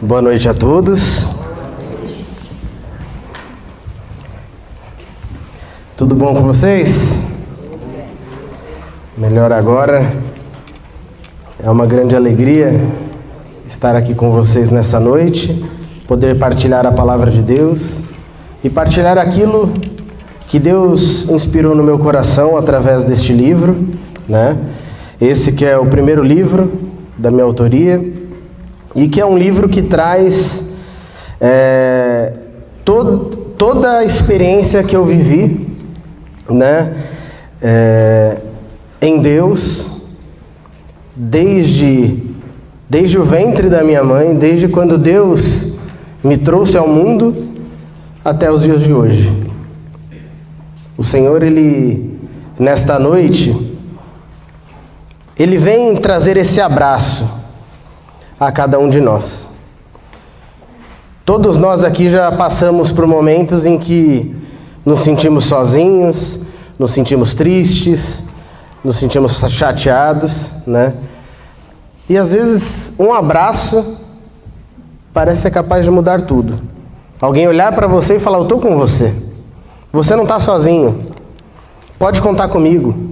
Boa noite a todos. Tudo bom com vocês? Melhor agora. É uma grande alegria estar aqui com vocês nessa noite, poder partilhar a palavra de Deus e partilhar aquilo que Deus inspirou no meu coração através deste livro, né? Esse que é o primeiro livro da minha autoria e que é um livro que traz toda a experiência que eu vivi, né? Em Deus, desde o ventre da minha mãe, desde quando Deus me trouxe ao mundo até os dias de hoje. O Senhor, nesta noite, Ele vem trazer esse abraço a cada um de nós. Todos nós aqui já passamos por momentos em que nos sentimos sozinhos, nos sentimos tristes, nos sentimos chateados, né? E às vezes um abraço parece ser capaz de mudar tudo. Alguém olhar para você e falar: eu estou com você. Você não está sozinho. Pode contar comigo.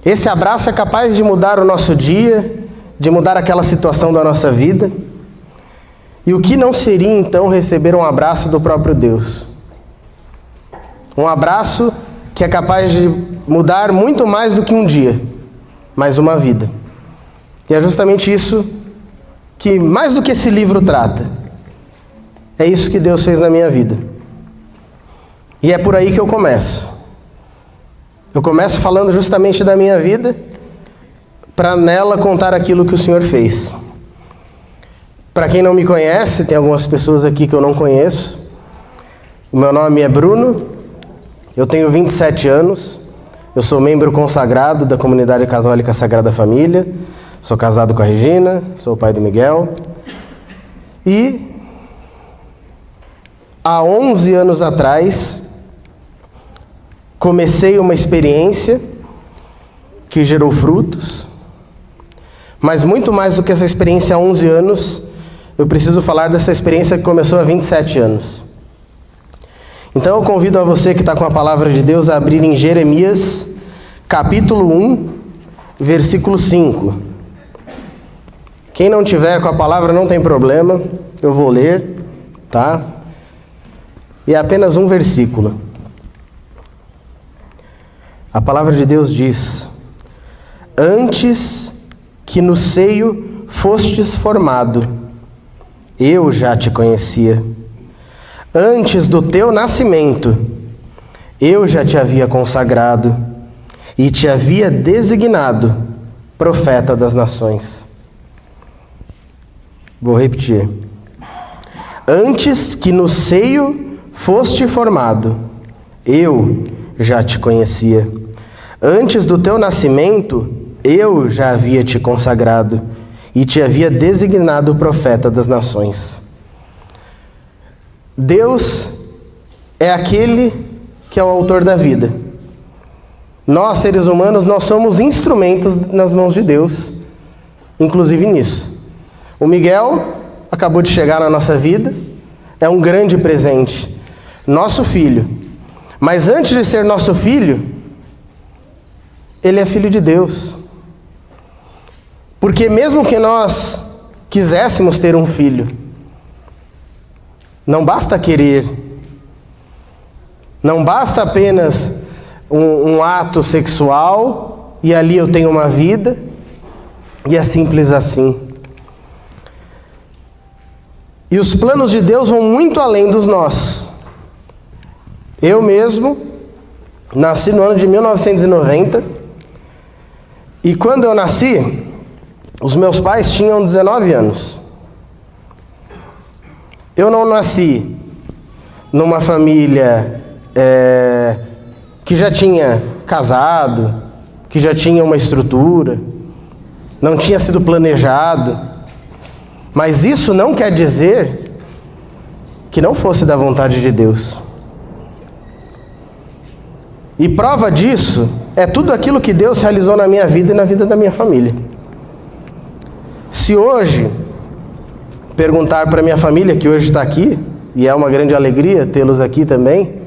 Esse abraço é capaz de mudar o nosso dia, de mudar aquela situação da nossa vida. E o que não seria então receber um abraço do próprio Deus? Um abraço que é capaz de mudar muito mais do que um dia, mais uma vida. E é justamente isso que, mais do que esse livro trata, é isso que Deus fez na minha vida. E é por aí que eu começo. Eu começo falando justamente da minha vida, para nela contar aquilo que o Senhor fez. Para quem não me conhece, tem algumas pessoas aqui que eu não conheço. O meu nome é Bruno, eu tenho 27 anos, eu sou membro consagrado da Comunidade Católica Sagrada Família, sou casado com a Regina, sou o pai do Miguel. E há 11 anos atrás, comecei uma experiência que gerou frutos, mas muito mais do que essa experiência há 11 anos, eu preciso falar dessa experiência que começou há 27 anos. Então eu convido a você que está com a palavra de Deus a abrir em Jeremias, capítulo 1, versículo 5. Quem não tiver com a palavra não tem problema, eu vou ler, tá? E é apenas um versículo. A palavra de Deus diz: antes que no seio fostes formado, eu já te conhecia. Antes do teu nascimento, eu já te havia consagrado e te havia designado profeta das nações. Vou repetir. Antes que no seio foste formado, eu já te conhecia. Antes do teu nascimento, eu já havia te consagrado e te havia designado profeta das nações. Deus é aquele que é o autor da vida. Nós, seres humanos, nós somos instrumentos nas mãos de Deus, inclusive nisso. O Miguel acabou de chegar na nossa vida, é um grande presente, nosso filho. Mas antes de ser nosso filho, ele é filho de Deus. Porque mesmo que nós quiséssemos ter um filho, não basta querer, não basta apenas um ato sexual e ali eu tenho uma vida, e é simples assim. E os planos de Deus vão muito além dos nossos. Eu mesmo nasci no ano de 1990 e quando eu nasci, os meus pais tinham 19 anos. Eu não nasci numa família que já tinha casado, que já tinha uma estrutura, não tinha sido planejado, mas isso não quer dizer que não fosse da vontade de Deus. E prova disso é tudo aquilo que Deus realizou na minha vida e na vida da minha família. Se hoje perguntar para minha família, que hoje está aqui, e é uma grande alegria tê-los aqui também.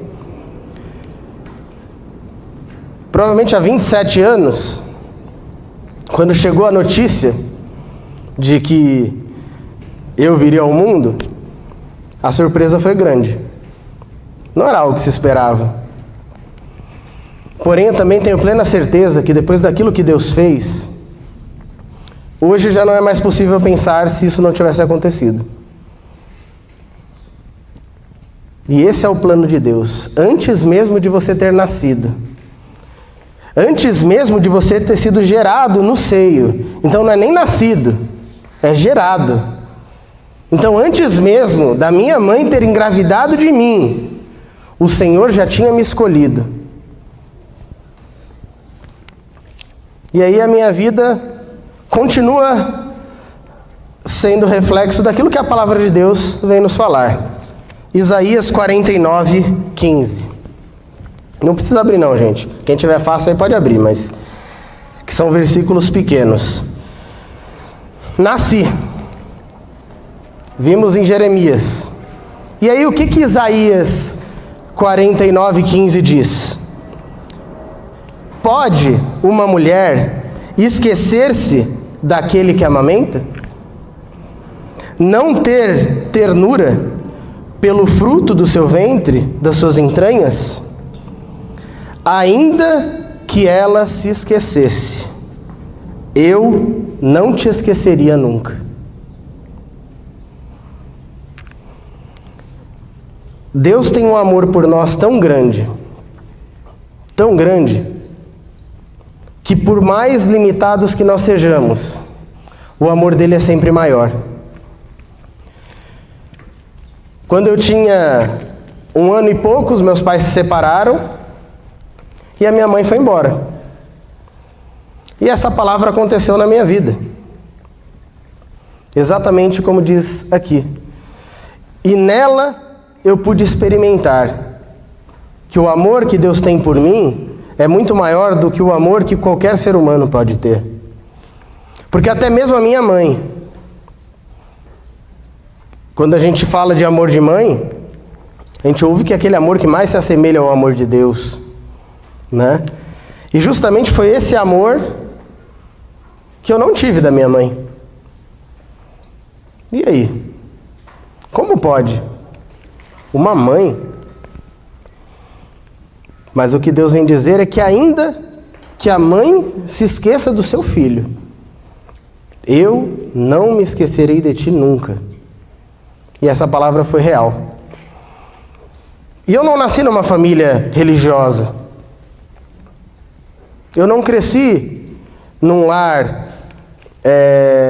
Provavelmente há 27 anos, quando chegou a notícia de que eu viria ao mundo, a surpresa foi grande. Não era algo que se esperava. Porém, eu também tenho plena certeza que depois daquilo que Deus fez, hoje já não é mais possível pensar se isso não tivesse acontecido. E esse é o plano de Deus. Antes mesmo de você ter nascido, antes mesmo de você ter sido gerado no seio. Então não é nem nascido, é gerado. Então antes mesmo da minha mãe ter engravidado de mim, o Senhor já tinha me escolhido. E aí a minha vida continua sendo reflexo daquilo que a palavra de Deus vem nos falar. Isaías 49, 15. Não precisa abrir não, gente. Quem tiver fácil aí pode abrir, mas que são versículos pequenos. Nasci. Vimos em Jeremias. E aí o que Isaías 49, 15 diz? Pode uma mulher esquecer-se daquele que amamenta? Não ter ternura pelo fruto do seu ventre, das suas entranhas? Ainda que ela se esquecesse, eu não te esqueceria nunca. Deus tem um amor por nós tão grande, que por mais limitados que nós sejamos, o amor dele é sempre maior. Quando eu tinha 1 ano e pouco, os meus pais se separaram e a minha mãe foi embora. E essa palavra aconteceu na minha vida, exatamente como diz aqui. E nela eu pude experimentar que o amor que Deus tem por mim é muito maior do que o amor que qualquer ser humano pode ter. Porque até mesmo a minha mãe, quando a gente fala de amor de mãe, a gente ouve que é aquele amor que mais se assemelha ao amor de Deus, né? E justamente foi esse amor que eu não tive da minha mãe. E aí? Como pode? Uma mãe? Mas o que Deus vem dizer é que ainda que a mãe se esqueça do seu filho, eu não me esquecerei de ti nunca. E essa palavra foi real. E eu não nasci numa família religiosa. Eu não cresci num lar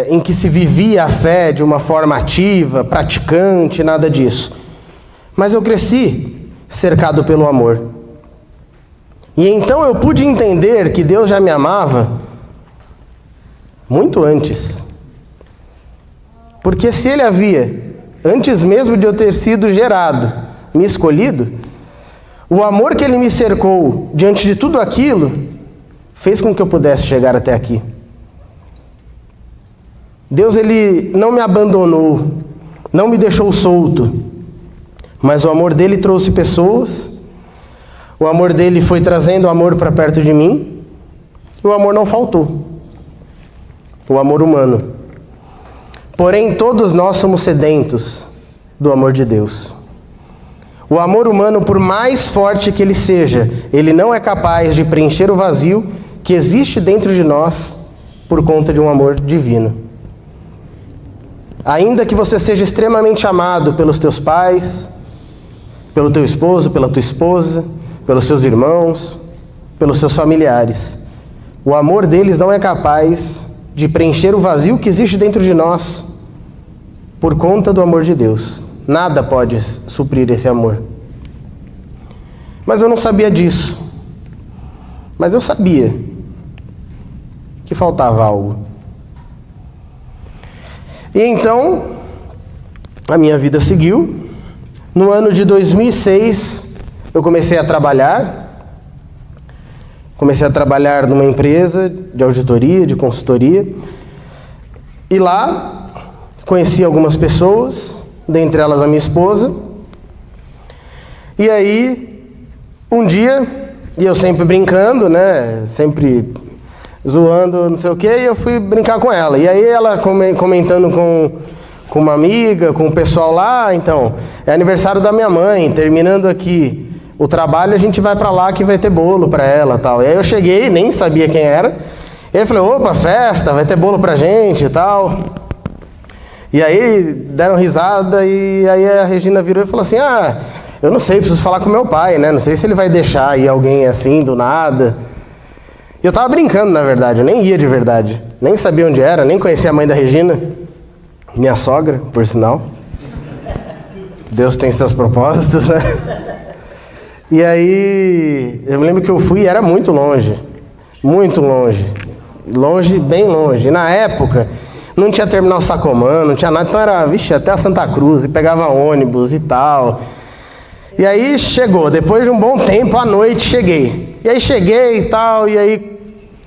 em que se vivia a fé de uma forma ativa, praticante, nada disso. Mas eu cresci cercado pelo amor. E então eu pude entender que Deus já me amava muito antes. Porque se Ele havia, antes mesmo de eu ter sido gerado, me escolhido, o amor que Ele me cercou diante de tudo aquilo fez com que eu pudesse chegar até aqui. Deus, Ele não me abandonou, não me deixou solto, mas o amor dEle trouxe pessoas, o amor dEle foi trazendo amor para perto de mim, e o amor não faltou, o amor humano. Porém, todos nós somos sedentos do amor de Deus. O amor humano, por mais forte que ele seja, ele não é capaz de preencher o vazio que existe dentro de nós por conta de um amor divino. Ainda que você seja extremamente amado pelos teus pais, pelo teu esposo, pela tua esposa, pelos seus irmãos, pelos seus familiares, o amor deles não é capaz de preencher o vazio que existe dentro de nós por conta do amor de Deus. Nada pode suprir esse amor. Mas eu não sabia disso. Mas eu sabia que faltava algo. E então, a minha vida seguiu. No ano de 2006, eu comecei a trabalhar. Comecei a trabalhar numa empresa de auditoria, de consultoria. E lá conheci algumas pessoas, dentre elas a minha esposa. E aí, um dia, e eu sempre brincando, né, sempre zoando, não sei o que, e eu fui brincar com ela. E aí ela comentando com uma amiga, com o pessoal lá, então, é aniversário da minha mãe, terminando aqui o trabalho, a gente vai pra lá que vai ter bolo pra ela e tal. E aí eu cheguei, nem sabia quem era, e aí eu falei, opa, festa, vai ter bolo pra gente e tal. E aí deram risada, e aí a Regina virou e falou assim, eu não sei, preciso falar com meu pai, né, não sei se ele vai deixar aí alguém assim, do nada. E eu tava brincando, na verdade, eu nem ia de verdade, nem sabia onde era, nem conhecia a mãe da Regina, minha sogra, por sinal. Deus tem seus propósitos, né? E aí, eu me lembro que eu fui e era muito longe, bem longe. E na época, não tinha terminal Sacomã, não tinha nada, então era, até a Santa Cruz, e pegava ônibus e tal. E aí chegou, depois de um bom tempo, à noite cheguei. E aí cheguei e tal, e aí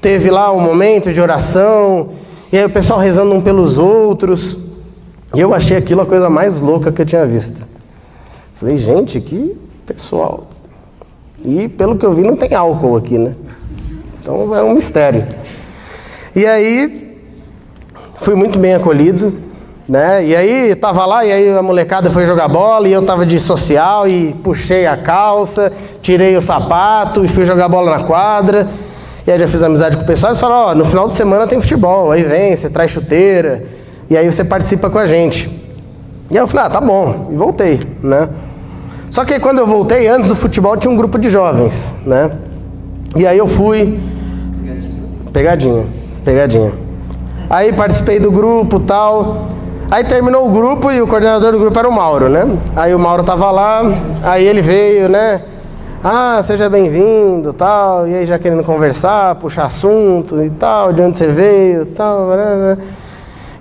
teve lá um momento de oração, e aí o pessoal rezando um pelos outros. E eu achei aquilo a coisa mais louca que eu tinha visto. Falei, gente, que pessoal. E pelo que eu vi, não tem álcool aqui, né? Então era um mistério. E aí, fui muito bem acolhido, né? E aí, tava lá, e aí a molecada foi jogar bola, e eu tava de social, e puxei a calça, tirei o sapato, e fui jogar bola na quadra. E aí já fiz amizade com o pessoal, eles falaram, no final de semana tem futebol, aí vem, você traz chuteira, e aí você participa com a gente. E aí eu falei, tá bom, e voltei, né? Só que quando eu voltei, antes do futebol, tinha um grupo de jovens, né? E aí eu fui... Pegadinha. Aí participei do grupo e tal. Aí terminou o grupo e o coordenador do grupo era o Mauro, né? Aí o Mauro tava lá, aí ele veio, né? Seja bem-vindo, tal. E aí já querendo conversar, puxar assunto e tal, de onde você veio, tal.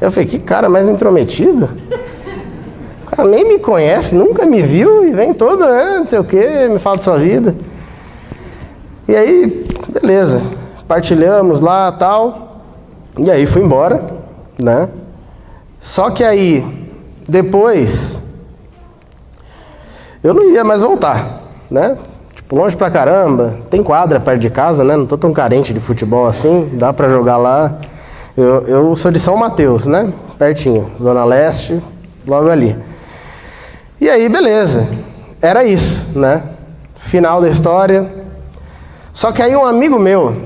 Eu falei, que cara mais intrometido. O cara nem me conhece, nunca me viu e vem todo, né, não sei o que, me fala de sua vida. E aí, beleza, partilhamos lá e tal, e aí fui embora, né. Só que aí, depois, eu não ia mais voltar, né. Tipo, longe pra caramba, tem quadra perto de casa, né, não tô tão carente de futebol assim, dá pra jogar lá. Eu sou de São Mateus, né, pertinho, Zona Leste, logo ali. E aí, beleza, era isso, né? Final da história. Só que aí um amigo meu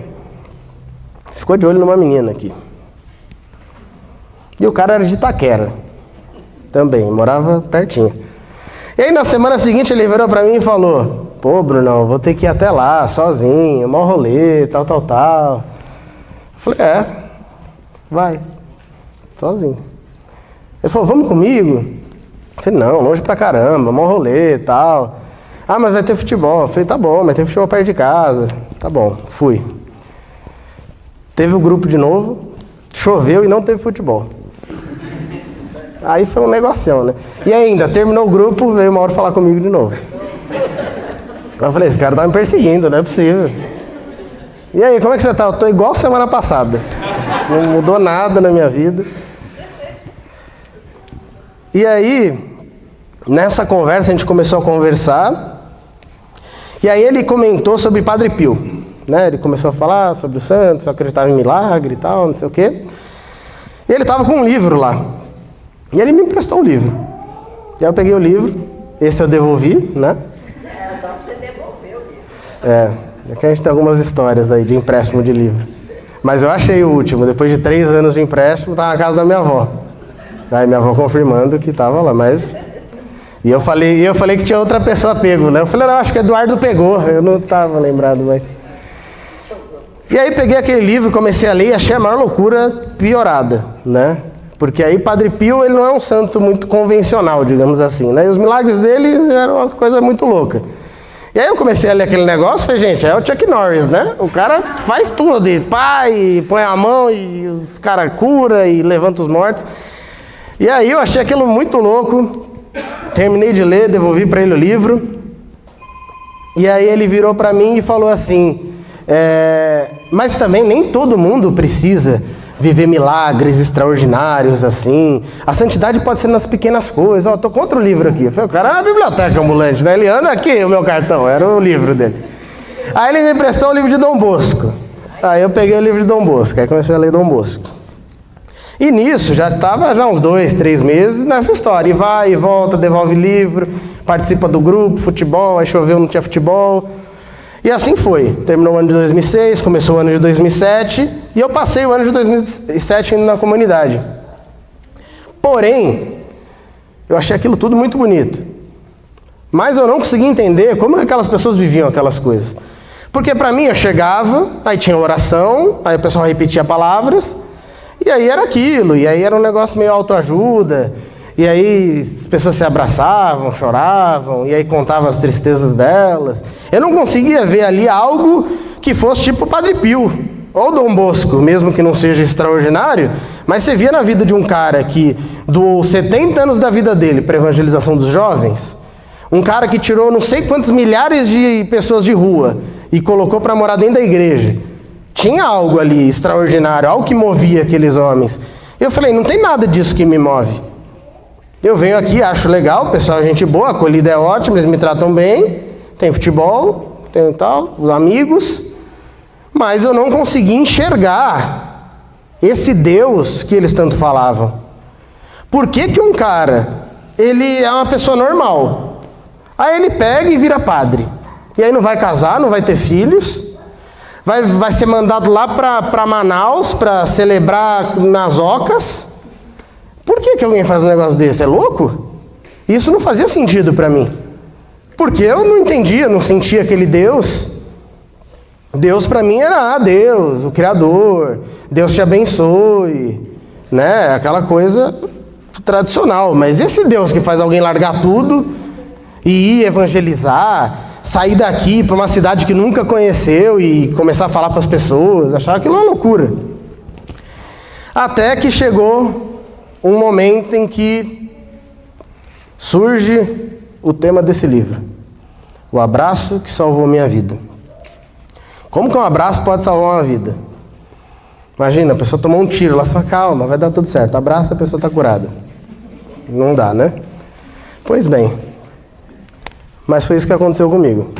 ficou de olho numa menina aqui. E o cara era de Itaquera, também, morava pertinho. E aí na semana seguinte ele virou pra mim e falou, pô, Brunão, vou ter que ir até lá, sozinho, mau rolê, tal. Eu falei, vai, sozinho. Ele falou, vamos comigo? Eu falei, não, longe pra caramba, mau rolê e tal. Mas vai ter futebol. Eu falei, tá bom, mas tem futebol perto de casa. Tá bom, fui. Teve o grupo de novo, choveu e não teve futebol. Aí foi um negocinho, né? E ainda, terminou o grupo, veio uma hora falar comigo de novo. Eu falei, esse cara tá me perseguindo, não é possível. E aí, como é que você tá? Eu tô igual semana passada. Não mudou nada na minha vida. E aí, nessa conversa, a gente começou a conversar, e aí ele comentou sobre Padre Pio, né? Ele começou a falar sobre o santo, só acreditava em milagre e tal, não sei o quê. E ele estava com um livro lá, e ele me emprestou o livro. E aí eu peguei o livro, esse eu devolvi, né? Só pra você devolver o livro. É que a gente tem algumas histórias aí de empréstimo de livro. Mas eu achei o último, depois de 3 anos de empréstimo, estava na casa da minha avó. Aí minha avó confirmando que estava lá, mas... E eu falei que tinha outra pessoa pego, né? Eu falei, não, acho que Eduardo pegou, eu não estava lembrado mais. E aí peguei aquele livro, comecei a ler e achei a maior loucura piorada, né? Porque aí Padre Pio, ele não é um santo muito convencional, digamos assim, né? E os milagres dele eram uma coisa muito louca. E aí eu comecei a ler aquele negócio, falei, gente, é o Chuck Norris, né? O cara faz tudo, e põe a mão, e os caras curam, e levanta os mortos. E aí eu achei aquilo muito louco, terminei de ler, devolvi para ele o livro, e aí ele virou para mim e falou assim, mas também nem todo mundo precisa viver milagres extraordinários, assim. A santidade pode ser nas pequenas coisas. Ó, tô com outro livro aqui. Eu falei, o cara é uma biblioteca ambulante, né? Ele anda aqui, o meu cartão, era o livro dele. Aí ele me emprestou o livro de Dom Bosco. Aí eu peguei o livro de Dom Bosco, aí comecei a ler Dom Bosco. E nisso, já estava uns 2, 3 meses nessa história. E vai, e volta, devolve livro, participa do grupo, futebol, aí choveu, não tinha futebol. E assim foi. Terminou o ano de 2006, começou o ano de 2007, e eu passei o ano de 2007 indo na comunidade. Porém, eu achei aquilo tudo muito bonito. Mas eu não conseguia entender como aquelas pessoas viviam aquelas coisas. Porque para mim eu chegava, aí tinha oração, aí o pessoal repetia palavras, e aí era aquilo, e aí era um negócio meio autoajuda, e aí as pessoas se abraçavam, choravam, e aí contavam as tristezas delas. Eu não conseguia ver ali algo que fosse tipo Padre Pio, ou Dom Bosco, mesmo que não seja extraordinário, mas você via na vida de um cara que doou 70 anos da vida dele para a evangelização dos jovens, um cara que tirou não sei quantos milhares de pessoas de rua e colocou para morar dentro da igreja. Tinha algo ali extraordinário, algo que movia aqueles homens. Eu falei, não tem nada disso que me move. Eu venho aqui, acho legal, o pessoal é gente boa, a acolhida é ótima, eles me tratam bem, tem futebol, tem tal, os amigos, mas eu não consegui enxergar esse Deus que eles tanto falavam. Por que que um cara, ele é uma pessoa normal, aí ele pega e vira padre, e aí não vai casar, não vai ter filhos, vai ser mandado lá para Manaus para celebrar nas ocas? Por que alguém faz um negócio desse? É louco? Isso não fazia sentido para mim. Porque eu não entendia, não sentia aquele Deus. Deus para mim era Deus, o Criador, Deus te abençoe, né? Aquela coisa tradicional. Mas esse Deus que faz alguém largar tudo e ir evangelizar, sair daqui para uma cidade que nunca conheceu e começar a falar para as pessoas, achava aquilo uma loucura. Até que chegou um momento em que surge o tema desse livro. O abraço que salvou minha vida. Como que um abraço pode salvar uma vida? Imagina, a pessoa tomou um tiro lá, só calma, vai dar tudo certo. Abraça, a pessoa está curada. Não dá, né? Pois bem. Mas foi isso que aconteceu comigo.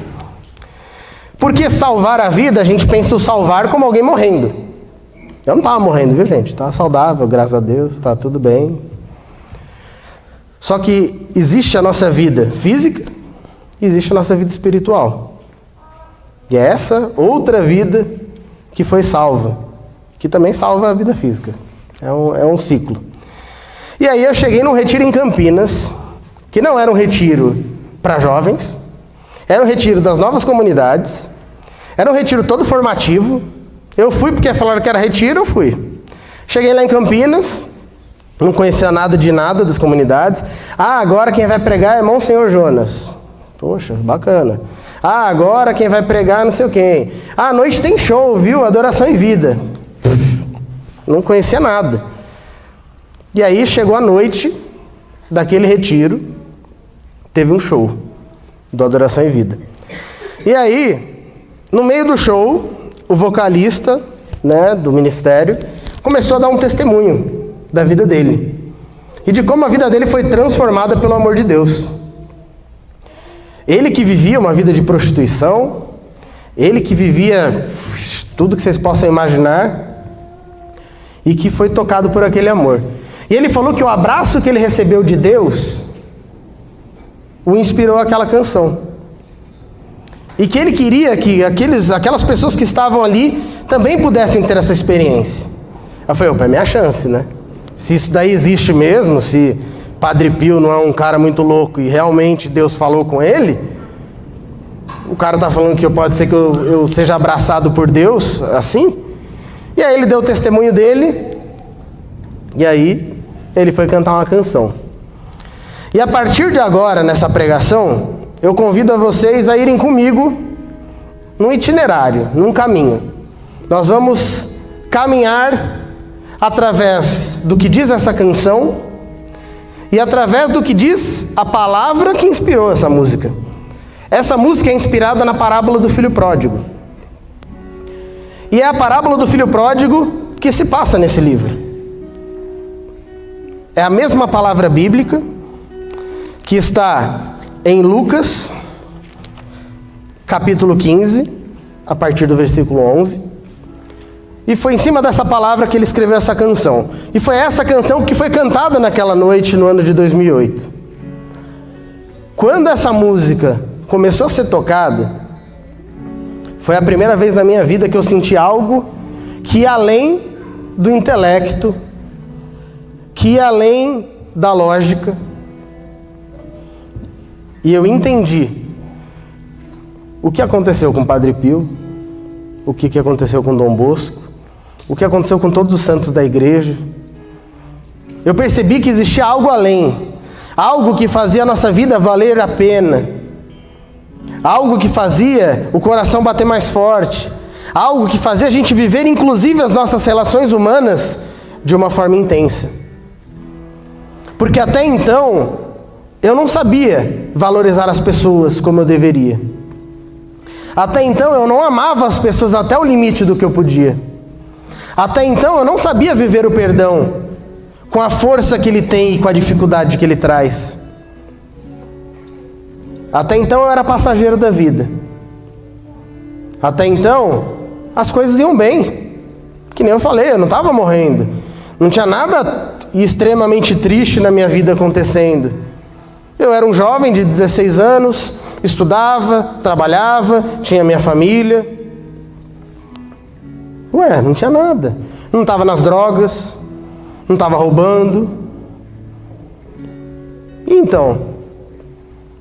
Porque salvar a vida, a gente pensa o salvar como alguém morrendo. Eu não estava morrendo, viu, gente? Estava saudável, graças a Deus, está tudo bem. Só que existe a nossa vida física e existe a nossa vida espiritual. E é essa outra vida que foi salva, que também salva a vida física. É um ciclo. E aí eu cheguei num retiro em Campinas, que não era um retiro para jovens, era um retiro das novas comunidades, era um retiro todo formativo. Eu fui porque falaram que era retiro, eu fui. Cheguei lá em Campinas, não conhecia nada de nada das comunidades. Ah, agora quem vai pregar é Monsenhor Jonas. Poxa, bacana. Ah, agora quem vai pregar não sei quem. Ah, à noite tem show, viu? Adoração em vida. Não conhecia nada. E aí chegou a noite daquele retiro, teve um show do Adoração em Vida. E aí, no meio do show, o vocalista, né, do ministério começou a dar um testemunho da vida dele e de como a vida dele foi transformada pelo amor de Deus. Ele que vivia uma vida de prostituição, ele que vivia tudo que vocês possam imaginar e que foi tocado por aquele amor. E ele falou que o abraço que ele recebeu de Deus o inspirou aquela canção. E que ele queria que aquelas pessoas que estavam ali também pudessem ter essa experiência. Eu falei, opa, é minha chance, né? Se isso daí existe mesmo, se Padre Pio não é um cara muito louco e realmente Deus falou com ele, o cara tá falando que pode ser que eu seja abraçado por Deus, assim. E aí ele deu o testemunho dele, e aí ele foi cantar uma canção. E a partir de agora, nessa pregação, eu convido a vocês a irem comigo num itinerário, num caminho. Nós vamos caminhar através do que diz essa canção e através do que diz a palavra que inspirou essa música. Essa música é inspirada na parábola do filho pródigo. E é a parábola do filho pródigo que se passa nesse livro. É a mesma palavra bíblica que está em Lucas, capítulo 15, a partir do versículo 11. E foi em cima dessa palavra que ele escreveu essa canção. E foi essa canção que foi cantada naquela noite no ano de 2008. Quando essa música começou a ser tocada, foi a primeira vez na minha vida que eu senti algo que ia além do intelecto, que ia além da lógica. E eu entendi o que aconteceu com o Padre Pio, o que aconteceu com Dom Bosco, o que aconteceu com todos os santos da igreja. Eu percebi que existia algo além, algo que fazia a nossa vida valer a pena, algo que fazia o coração bater mais forte, algo que fazia a gente viver inclusive as nossas relações humanas de uma forma intensa. Porque até então eu não sabia valorizar as pessoas como eu deveria. Até então eu não amava as pessoas até o limite do que eu podia. Até então eu não sabia viver o perdão com a força que ele tem e com a dificuldade que ele traz. Até então eu era passageiro da vida. Até então as coisas iam bem. Que nem eu falei, eu não estava morrendo. Não tinha nada extremamente triste na minha vida acontecendo. Eu era um jovem de 16 anos, estudava, trabalhava, tinha minha família. Não tinha nada. Não estava nas drogas, não estava roubando. E então,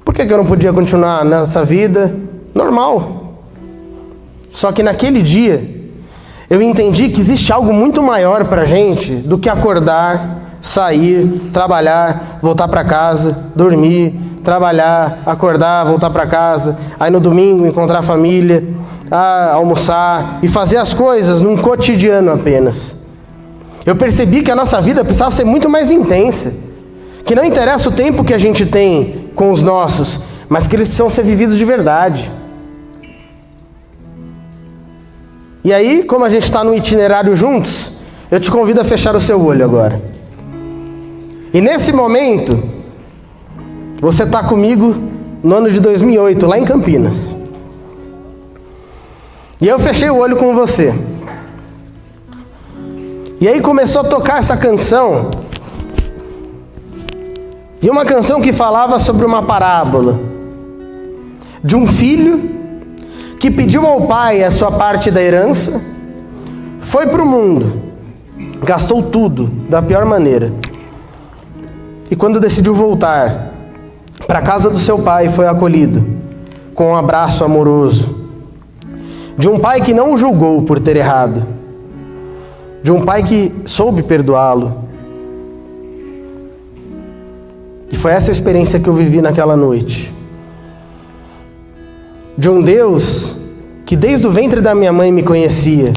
por que eu não podia continuar nessa vida normal? Só que naquele dia, eu entendi que existe algo muito maior para a gente do que acordar, sair, trabalhar, voltar para casa, dormir, trabalhar, acordar, voltar para casa, aí no domingo encontrar a família, almoçar e fazer as coisas num cotidiano apenas. Eu percebi que a nossa vida precisava ser muito mais intensa, que não interessa o tempo que a gente tem com os nossos, mas que eles precisam ser vividos de verdade. E aí, como a gente está no itinerário juntos, eu te convido a fechar o seu olho agora. E nesse momento, você está comigo no ano de 2008, lá em Campinas. E eu fechei o olho com você. E aí começou a tocar essa canção. E uma canção que falava sobre uma parábola de um filho que pediu ao pai a sua parte da herança, foi para o mundo, gastou tudo da pior maneira. E quando decidiu voltar para a casa do seu pai, foi acolhido com um abraço amoroso de um pai que não o julgou por ter errado, de um pai que soube perdoá-lo. E foi essa experiência que eu vivi naquela noite. De um Deus que desde o ventre da minha mãe me conhecia.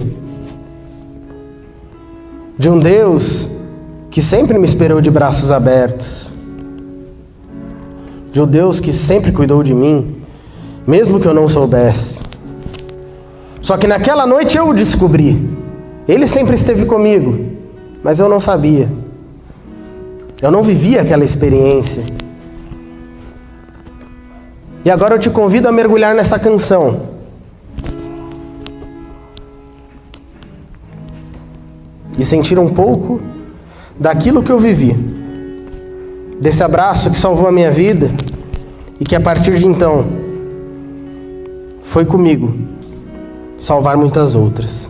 De um Deus que sempre me esperou de braços abertos. De um Deus que sempre cuidou de mim, mesmo que eu não soubesse. Só que naquela noite eu o descobri. Ele sempre esteve comigo, mas eu não sabia. Eu não vivia aquela experiência. E agora eu te convido a mergulhar nessa canção. E sentir um pouco daquilo que eu vivi. Desse abraço que salvou a minha vida e que a partir de então foi comigo salvar muitas outras.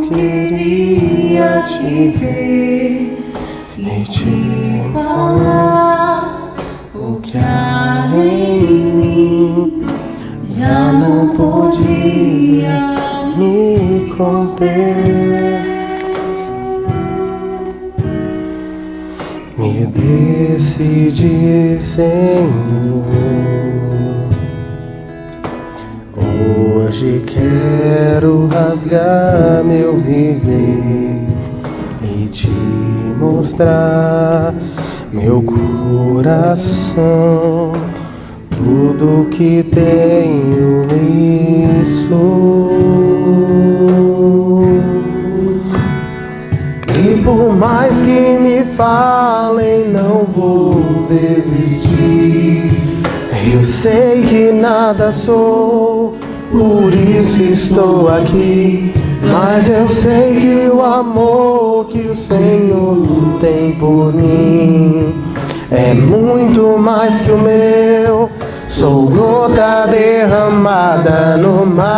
Queria te ver e te falar o que há em mim, já não podia me conter. Me decidi, Senhor, hoje quero rasgar meu viver e te mostrar mostrar meu coração, tudo que tenho isso. E por mais que me falem, não vou desistir. Eu sei que nada sou, por isso estou aqui. Mas eu sei que o amor que o Senhor tem por mim é muito mais que o meu. Sou gota derramada no mar.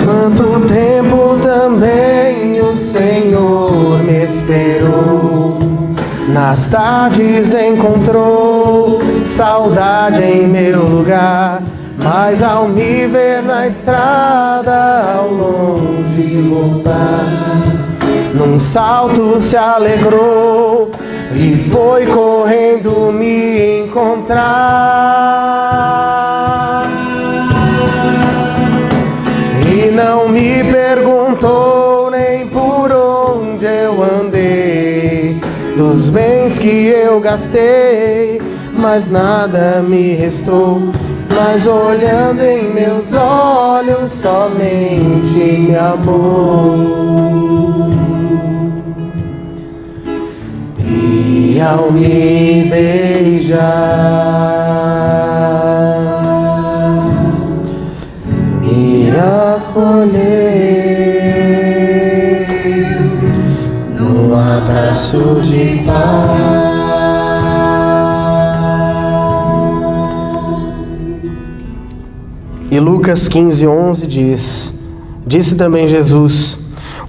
Quanto tempo também o Senhor me esperou. Nas tardes encontrou saudade em meu lugar, mas ao me ver na estrada, ao longe voltar, num salto se alegrou e foi correndo me encontrar. E não me perguntou nem por onde eu andei, dos bens que eu gastei, mas nada me restou. Mas olhando em meus olhos, somente me amou. E ao me beijar, me acolher num abraço de paz. E Lucas 15:11 diz: Disse também Jesus: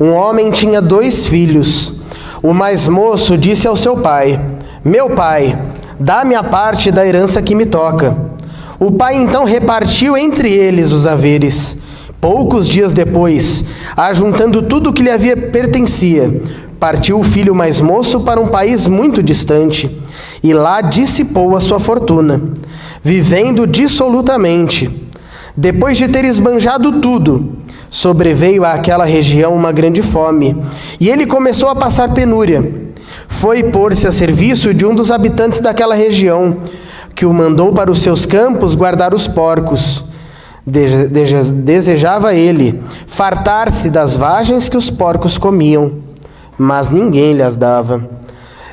Um homem tinha 2 filhos. O mais moço disse ao seu pai: Meu pai, dá-me a parte da herança que me toca. O pai então repartiu entre eles os haveres. Poucos dias depois, ajuntando tudo o que lhe havia pertencia, partiu o filho mais moço para um país muito distante, e lá dissipou a sua fortuna, vivendo dissolutamente. Depois de ter esbanjado tudo, sobreveio àquela região uma grande fome, e ele começou a passar penúria. Foi pôr-se a serviço de um dos habitantes daquela região, que o mandou para os seus campos guardar os porcos. Desejava ele fartar-se das vagens que os porcos comiam, mas ninguém lhes dava.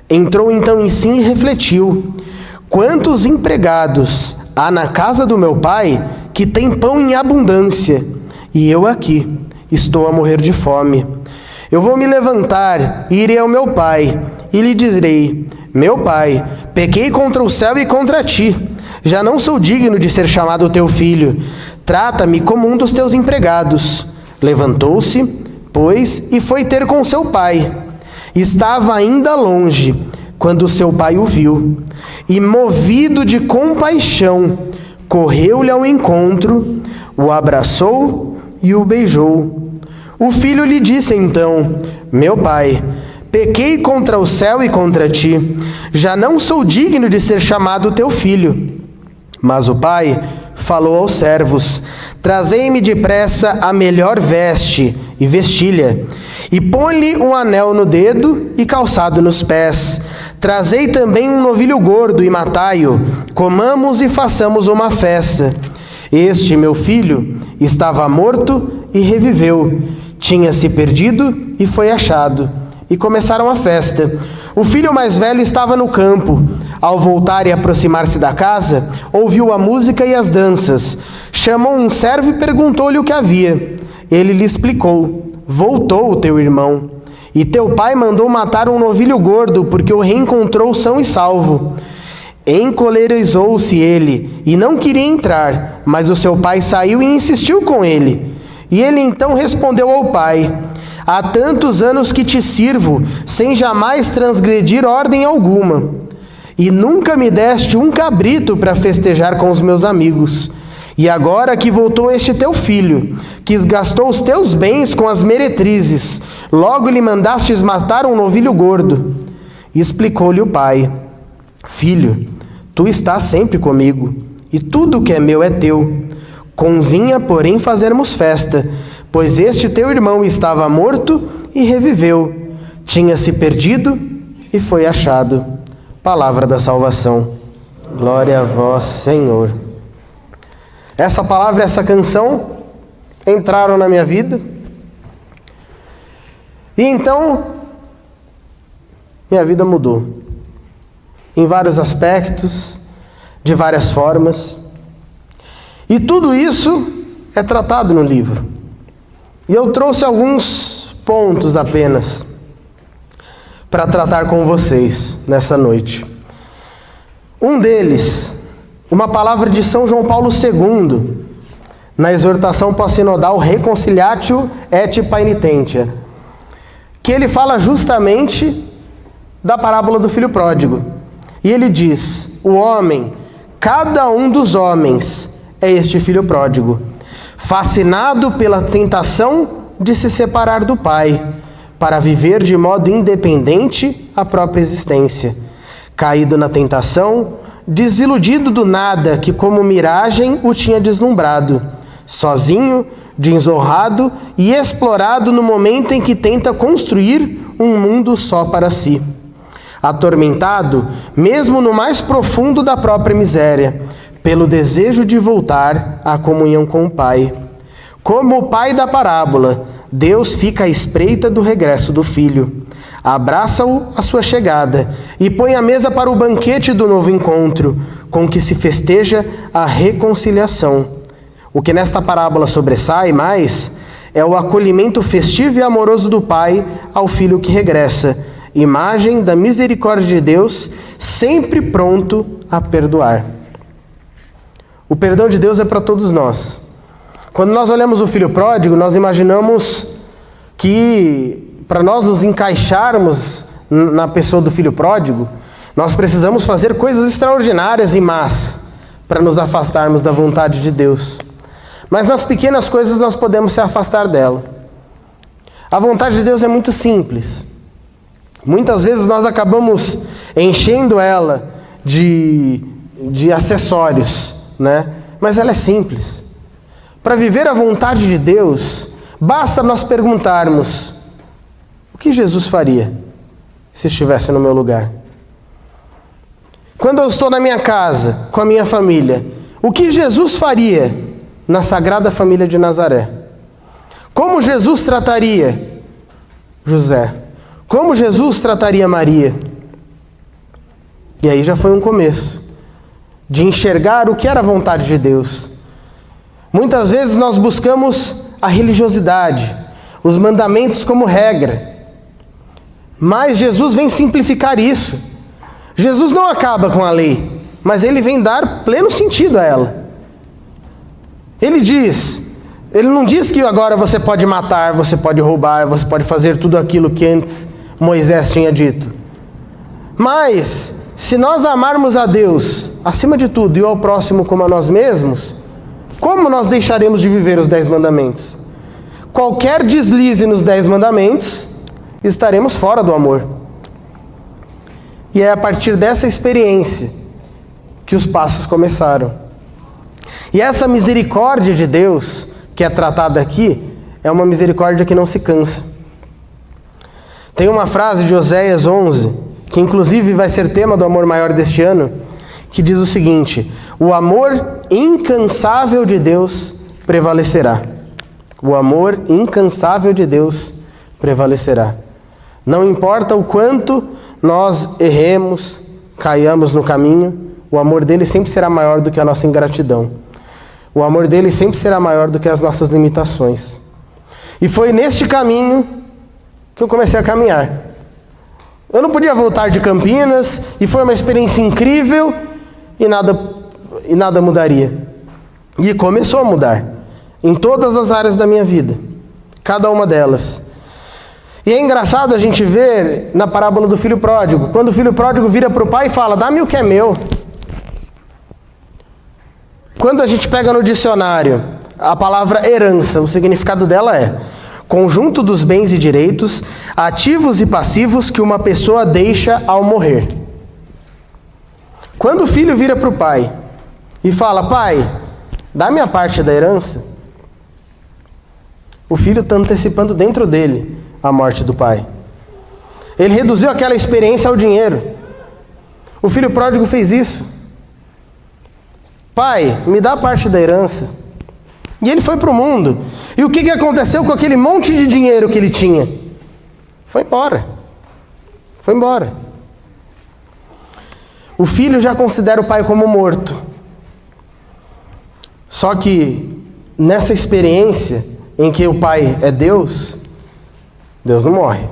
Entrou então em si e refletiu: quantos empregados há na casa do meu pai que tem pão em abundância, e eu aqui estou a morrer de fome. Eu vou me levantar e irei ao meu pai, e lhe direi: Meu pai, pequei contra o céu e contra ti. Já não sou digno de ser chamado teu filho. Trata-me como um dos teus empregados. Levantou-se, pois, e foi ter com seu pai. Estava ainda longe, quando seu pai o viu, e movido de compaixão, correu-lhe ao encontro, o abraçou e o beijou. O filho lhe disse então: Meu pai, pequei contra o céu e contra ti. Já não sou digno de ser chamado teu filho. Mas o pai falou aos servos: Trazei-me depressa a melhor veste e vestilha, e põe-lhe um anel no dedo e calçado nos pés. Trazei também um novilho gordo e matai-o, comamos e façamos uma festa. Este meu filho estava morto e reviveu, tinha se perdido e foi achado. E começaram a festa. O filho mais velho estava no campo. Ao voltar e aproximar-se da casa, ouviu a música e as danças. Chamou um servo e perguntou-lhe o que havia. Ele lhe explicou: Voltou o teu irmão, e teu pai mandou matar um novilho gordo, porque o reencontrou são e salvo. Encolerizou-se ele, e não queria entrar, mas o seu pai saiu e insistiu com ele. E ele então respondeu ao pai: Há tantos anos que te sirvo, sem jamais transgredir ordem alguma, e nunca me deste um cabrito para festejar com os meus amigos. E agora que voltou este teu filho, que gastou os teus bens com as meretrizes, logo lhe mandastes matar um novilho gordo. E explicou-lhe o pai: Filho, tu estás sempre comigo, e tudo que é meu é teu. Convinha, porém, fazermos festa, Pois este teu irmão estava morto e reviveu, tinha se perdido e foi achado. Palavra da salvação. Glória a vós, Senhor. Essa palavra e essa canção entraram na minha vida. E então, minha vida mudou. Em vários aspectos, de várias formas. E tudo isso é tratado no livro. E eu trouxe alguns pontos apenas para tratar com vocês nessa noite. Um deles, uma palavra de São João Paulo II, na exortação pós-sinodal Reconciliatio et Paenitentia, que ele fala justamente da parábola do filho pródigo. E ele diz: o homem, cada um dos homens, é este filho pródigo, fascinado pela tentação de se separar do pai, para viver de modo independente a própria existência, caído na tentação, desiludido do nada que como miragem o tinha deslumbrado, sozinho, desonrado e explorado no momento em que tenta construir um mundo só para si. Atormentado, mesmo no mais profundo da própria miséria, pelo desejo de voltar à comunhão com o Pai. Como o pai da parábola, Deus fica à espreita do regresso do filho, abraça-o à sua chegada e põe a mesa para o banquete do novo encontro, com que se festeja a reconciliação. O que nesta parábola sobressai mais é o acolhimento festivo e amoroso do pai ao filho que regressa, imagem da misericórdia de Deus, sempre pronto a perdoar. O perdão de Deus é para todos nós. Quando nós olhamos o filho pródigo, nós imaginamos que para nós nos encaixarmos na pessoa do filho pródigo, nós precisamos fazer coisas extraordinárias e más para nos afastarmos da vontade de Deus. Mas nas pequenas coisas nós podemos se afastar dela. A vontade de Deus é muito simples. Muitas vezes nós acabamos enchendo ela de acessórios, né? Mas ela é simples. Para viver a vontade de Deus, basta nós perguntarmos: o que Jesus faria se estivesse no meu lugar? Quando eu estou na minha casa, com a minha família, o que Jesus faria na Sagrada Família de Nazaré? Como Jesus trataria José? Como Jesus trataria Maria? E aí já foi um começo de enxergar o que era a vontade de Deus. Muitas vezes nós buscamos a religiosidade, os mandamentos como regra. Mas Jesus vem simplificar isso. Jesus não acaba com a lei, mas ele vem dar pleno sentido a ela. Ele não diz que agora você pode matar, você pode roubar, você pode fazer tudo aquilo que antes Moisés tinha dito. Mas, se nós amarmos a Deus acima de tudo e ao próximo como a nós mesmos, como nós deixaremos de viver os 10 mandamentos? Qualquer deslize nos 10 mandamentos, estaremos fora do amor. E é a partir dessa experiência que os passos começaram. E essa misericórdia de Deus, que é tratada aqui, é uma misericórdia que não se cansa. Tem uma frase de Oséias 11, que inclusive vai ser tema do Amor Maior deste ano, que diz o seguinte: o amor incansável de Deus prevalecerá. O amor incansável de Deus prevalecerá. Não importa o quanto nós erremos, caiamos no caminho, o amor dele sempre será maior do que a nossa ingratidão. O amor dele sempre será maior do que as nossas limitações. E foi neste caminho que eu comecei a caminhar. Eu não podia voltar de Campinas, e foi uma experiência incrível, e nada mudaria. E começou a mudar, em todas as áreas da minha vida, cada uma delas. E é engraçado a gente ver na parábola do filho pródigo, quando o filho pródigo vira para o pai e fala: dá-me o que é meu. Quando a gente pega no dicionário a palavra herança, o significado dela é conjunto dos bens e direitos, ativos e passivos que uma pessoa deixa ao morrer. Quando o filho vira para o pai e fala: pai, dá minha parte da herança, O filho está antecipando dentro dele a morte do pai. Ele reduziu aquela experiência ao dinheiro. O filho pródigo fez isso. Pai, me dá parte da herança. E ele foi para o mundo. E o que aconteceu com aquele monte de dinheiro que ele tinha? Foi embora. Foi embora. O filho já considera o pai como morto. Só que nessa experiência em que o pai é Deus, Deus não morre.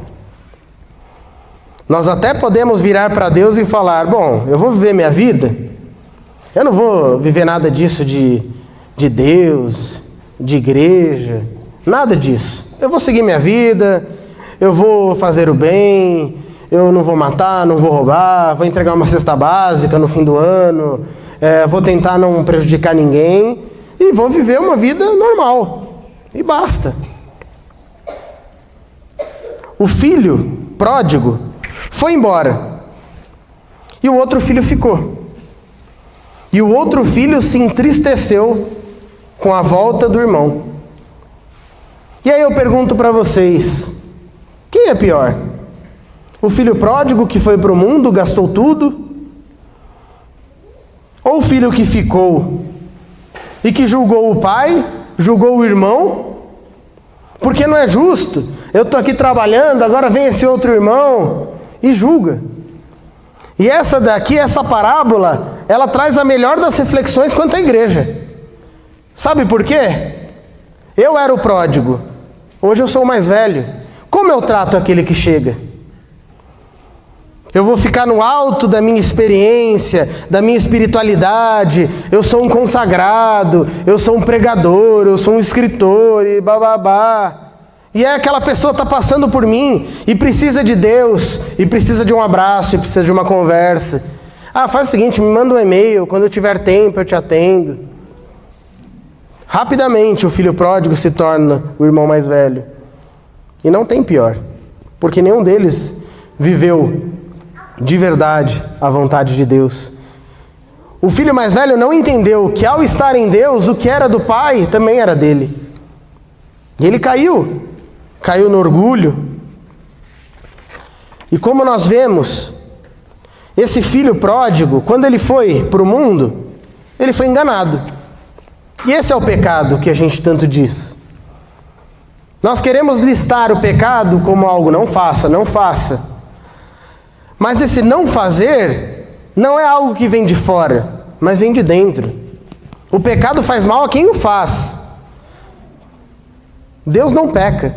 Nós até podemos virar para Deus e falar, bom, eu vou viver minha vida, eu não vou viver nada disso de Deus, de igreja, nada disso. Eu vou seguir minha vida, eu vou fazer o bem, eu não vou matar, não vou roubar, vou entregar uma cesta básica no fim do ano, vou tentar não prejudicar ninguém e vou viver uma vida normal. E basta. O filho pródigo foi embora. E o outro filho ficou. E o outro filho se entristeceu com a volta do irmão. E aí eu pergunto para vocês, quem é pior? O filho pródigo que foi para o mundo, gastou tudo? Ou o filho que ficou e que julgou o pai, julgou o irmão? Porque não é justo. Eu estou aqui trabalhando, agora vem esse outro irmão e julga. E essa parábola, ela traz a melhor das reflexões quanto à igreja. Sabe por quê? Eu era o pródigo, hoje eu sou o mais velho. Como eu trato aquele que chega? Eu vou ficar no alto da minha experiência, da minha espiritualidade, eu sou um consagrado, eu sou um pregador, eu sou um escritor e bababá. E aquela pessoa está passando por mim e precisa de Deus, e precisa de um abraço, e precisa de uma conversa. Ah, faz o seguinte, me manda um e-mail, quando eu tiver tempo eu te atendo. Rapidamente o filho pródigo se torna o irmão mais velho. E não tem pior, porque nenhum deles viveu de verdade a vontade de Deus. O filho mais velho não entendeu que ao estar em Deus, o que era do pai também era dele. E ele caiu no orgulho. E como nós vemos, esse filho pródigo, quando ele foi para o mundo, ele foi enganado. E esse é o pecado que a gente tanto diz. Nós queremos listar o pecado como algo, não faça, não faça. Mas esse não fazer não é algo que vem de fora, mas vem de dentro. O pecado faz mal a quem o faz. Deus não peca.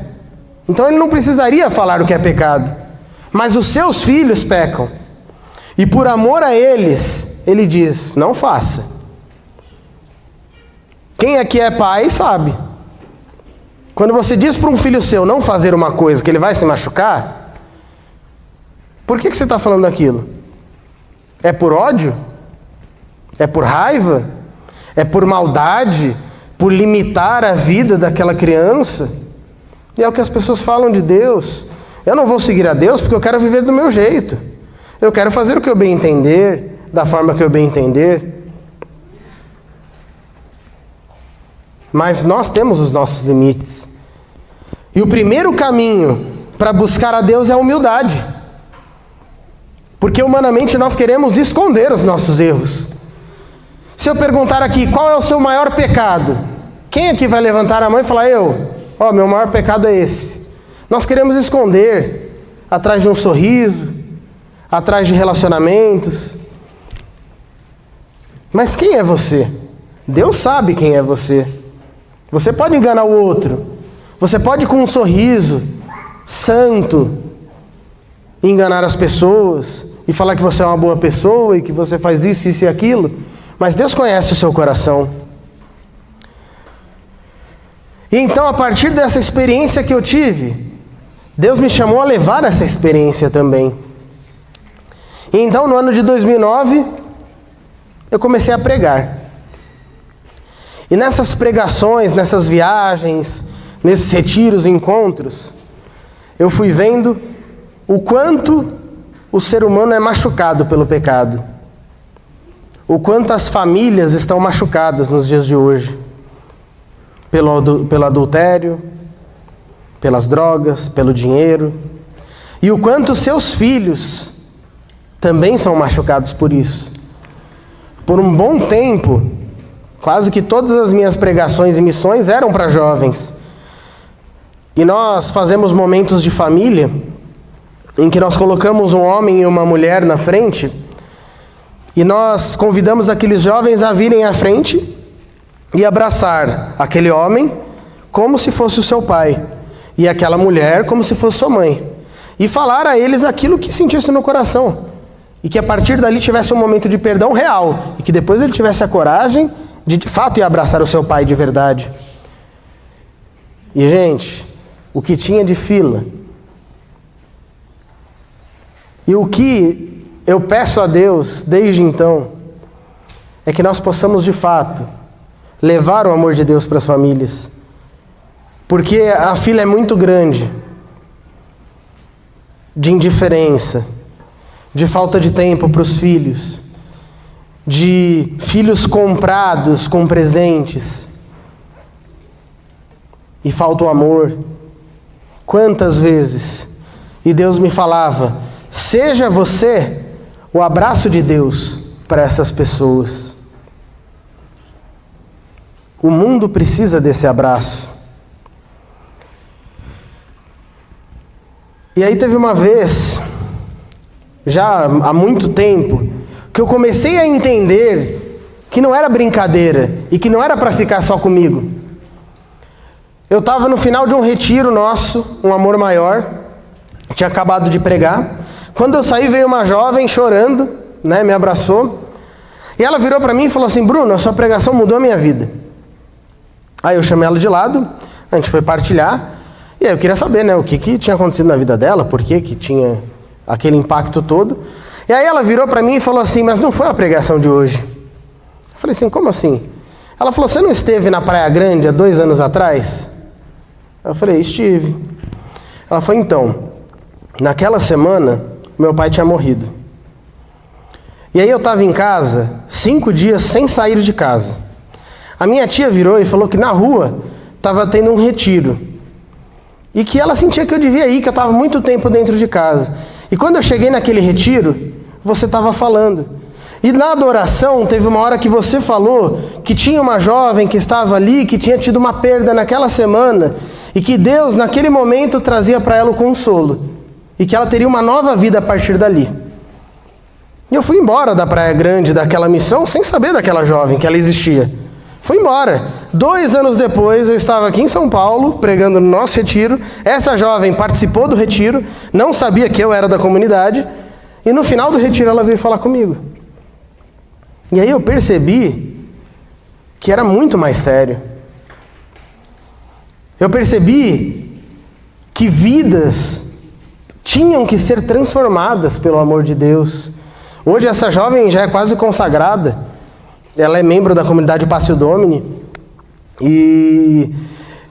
Então ele não precisaria falar o que é pecado. Mas os seus filhos pecam. E por amor a eles, ele diz, não faça. Quem aqui é pai sabe. Quando você diz para um filho seu não fazer uma coisa que ele vai se machucar, por que você está falando aquilo? É por ódio? É por raiva? É por maldade? Por limitar a vida daquela criança? E é o que as pessoas falam de Deus. Eu não vou seguir a Deus porque eu quero viver do meu jeito. Eu quero fazer o que eu bem entender, da forma que eu bem entender. Mas nós temos os nossos limites. E o primeiro caminho para buscar a Deus é a humildade. Porque humanamente nós queremos esconder os nossos erros. Se eu perguntar aqui, qual é o seu maior pecado? Quem aqui vai levantar a mão e falar, meu maior pecado é esse. Nós queremos esconder atrás de um sorriso, atrás de relacionamentos. Mas quem é você? Deus sabe quem é você. Você pode enganar o outro. Você pode com um sorriso santo enganar as pessoas e falar que você é uma boa pessoa e que você faz isso, isso e aquilo, mas Deus conhece o seu coração. E então, a partir dessa experiência que eu tive, Deus me chamou a levar essa experiência também. E então, no ano de 2009, eu comecei a pregar. E nessas pregações, nessas viagens, nesses retiros, encontros, eu fui vendo o quanto o ser humano é machucado pelo pecado. O quanto as famílias estão machucadas nos dias de hoje. Pelo adultério, pelas drogas, pelo dinheiro, e o quanto seus filhos também são machucados por isso. Por um bom tempo, quase que todas as minhas pregações e missões eram para jovens. E nós fazemos momentos de família em que nós colocamos um homem e uma mulher na frente e nós convidamos aqueles jovens a virem à frente e abraçar aquele homem como se fosse o seu pai e aquela mulher como se fosse sua mãe e falar a eles aquilo que sentisse no coração e que a partir dali tivesse um momento de perdão real e que depois ele tivesse a coragem de fato ir abraçar o seu pai de verdade. E gente, o que tinha de fila e o que eu peço a Deus desde então é que nós possamos de fato levar o amor de Deus para as famílias, porque a fila é muito grande de indiferença, de falta de tempo para os filhos, de filhos comprados com presentes e falta o amor. Quantas vezes? E Deus me falava: seja você o abraço de Deus para essas pessoas. O mundo precisa desse abraço. E aí teve uma vez, já há muito tempo, que eu comecei a entender que não era brincadeira e que não era para ficar só comigo. Eu estava no final de um retiro nosso, um amor maior, tinha acabado de pregar. Quando eu saí, veio uma jovem chorando, né, me abraçou, e ela virou para mim e falou assim: Bruno, a sua pregação mudou a minha vida. Aí eu chamei ela de lado, a gente foi partilhar, e aí eu queria saber, né, o que tinha acontecido na vida dela, por que tinha aquele impacto todo. E aí ela virou para mim e falou assim: mas não foi a pregação de hoje. Eu falei assim: como assim? Ela falou: você não esteve na Praia Grande há 2 anos atrás? Eu falei: estive. Ela falou: então, naquela semana, meu pai tinha morrido. E aí eu estava em casa, 5 dias sem sair de casa. A minha tia virou e falou que na rua estava tendo um retiro. E que ela sentia que eu devia ir, que eu estava muito tempo dentro de casa. E quando eu cheguei naquele retiro, você estava falando. E na adoração, teve uma hora que você falou que tinha uma jovem que estava ali, que tinha tido uma perda naquela semana, e que Deus, naquele momento, trazia para ela o consolo. E que ela teria uma nova vida a partir dali. E eu fui embora da Praia Grande, daquela missão, sem saber daquela jovem, que ela existia. Fui embora. 2 anos depois, eu estava aqui em São Paulo, pregando no nosso retiro. Essa jovem participou do retiro, não sabia que eu era da comunidade, e no final do retiro ela veio falar comigo. E aí eu percebi que era muito mais sério. Eu percebi que vidas tinham que ser transformadas pelo amor de Deus. Hoje essa jovem já é quase consagrada. Ela é membro da comunidade Passio Domini e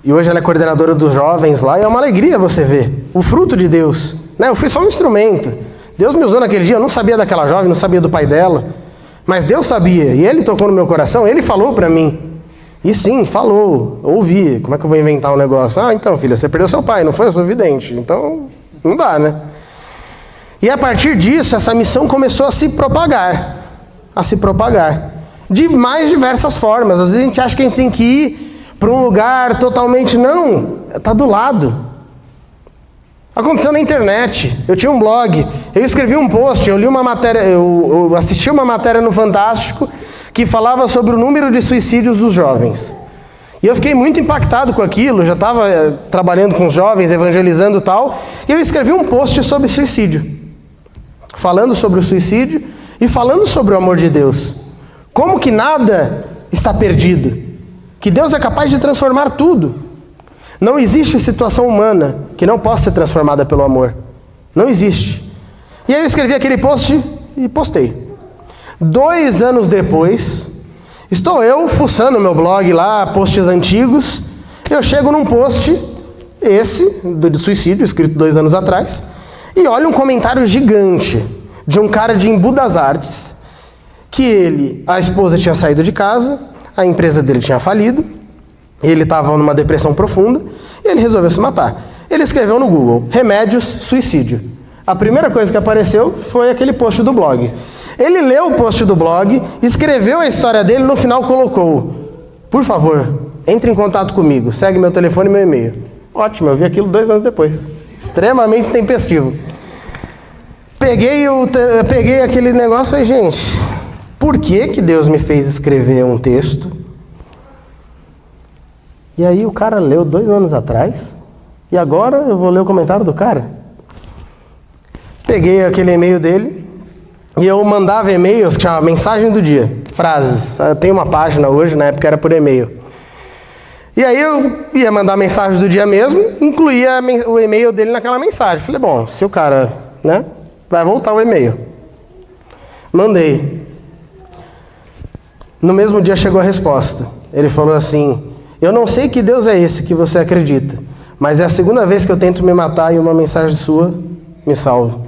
hoje ela é coordenadora dos jovens lá, e é uma alegria você ver o fruto de Deus, né? Eu fui só um instrumento. Deus me usou naquele dia, eu não sabia daquela jovem, não sabia do pai dela, mas Deus sabia, e Ele tocou no meu coração, Ele falou para mim. E sim, falou, ouvi. Como é que eu vou inventar um negócio? Ah, então filha, você perdeu seu pai, não foi? Eu sou vidente, então não dá, né? E a partir disso, essa missão começou a se propagar, de mais diversas formas. Às vezes a gente acha que a gente tem que ir para um lugar totalmente... Não, está do lado. Aconteceu na internet. Eu tinha um blog, eu escrevi um post, eu li uma matéria, eu assisti uma matéria no Fantástico que falava sobre o número de suicídios dos jovens. E eu fiquei muito impactado com aquilo, já estava trabalhando com os jovens, evangelizando e tal, e eu escrevi um post sobre suicídio. Falando sobre o suicídio e falando sobre o amor de Deus. Como que nada está perdido. Que Deus é capaz de transformar tudo. Não existe situação humana que não possa ser transformada pelo amor. Não existe. E aí eu escrevi aquele post e postei. 2 anos depois, estou eu fuçando meu blog lá, posts antigos. Eu chego num post, esse, do suicídio, escrito 2 anos atrás, e olha um comentário gigante de um cara de Embu das Artes, que a esposa tinha saído de casa, a empresa dele tinha falido, ele estava numa depressão profunda, e ele resolveu se matar. Ele escreveu no Google, remédios, suicídio. A primeira coisa que apareceu foi aquele post do blog. Ele leu o post do blog, escreveu a história dele, no final colocou: por favor, entre em contato comigo, segue meu telefone e meu e-mail. Ótimo, eu vi aquilo 2 anos depois. Extremamente tempestivo. Peguei aquele negócio e falei, gente, por que Deus me fez escrever um texto? E aí o cara leu 2 anos atrás, e agora eu vou ler o comentário do cara? Peguei aquele e-mail dele, e eu mandava e-mails que chamava mensagem do dia, frases. Tem uma página hoje, na época era por e-mail. E aí eu ia mandar mensagem do dia mesmo, incluía o e-mail dele naquela mensagem. Falei, bom, se o cara, né, vai voltar o e-mail. Mandei. No mesmo dia chegou a resposta. Ele falou assim, eu não sei que Deus é esse que você acredita, mas é a segunda vez que eu tento me matar e uma mensagem sua me salva.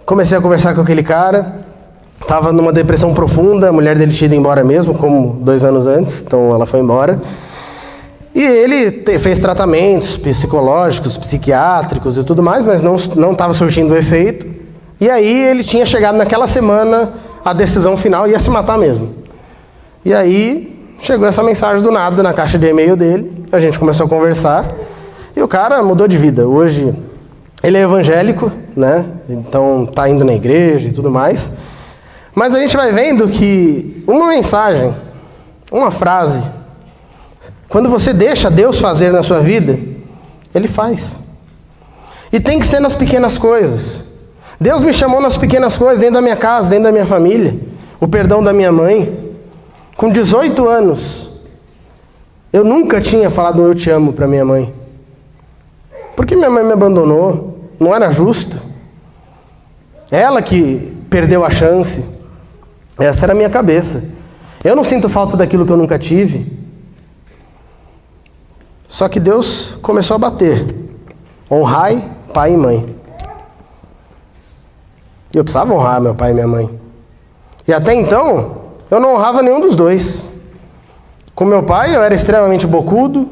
Comecei a conversar com aquele cara, estava numa depressão profunda, a mulher dele tinha ido embora mesmo, como 2 anos antes, então ela foi embora. E ele fez tratamentos psicológicos, psiquiátricos e tudo mais, mas não estava surtindo o efeito. E aí ele tinha chegado naquela semana a decisão final, ia se matar mesmo. E aí chegou essa mensagem do nada na caixa de e-mail dele, a gente começou a conversar, e o cara mudou de vida. Hoje ele é evangélico, né? Então tá indo na igreja e tudo mais. Mas a gente vai vendo que uma mensagem, uma frase, quando você deixa Deus fazer na sua vida, Ele faz. E tem que ser nas pequenas coisas. Deus me chamou nas pequenas coisas, dentro da minha casa, dentro da minha família. O perdão da minha mãe. Com 18 anos, eu nunca tinha falado eu te amo para minha mãe. Porque minha mãe me abandonou, não era justo. Ela que perdeu a chance. Essa era a minha cabeça. Eu não sinto falta daquilo que eu nunca tive. Só que Deus começou a bater. Honrai pai e mãe. E eu precisava honrar meu pai e minha mãe. E até então, eu não honrava nenhum dos dois. Com meu pai, eu era extremamente bocudo,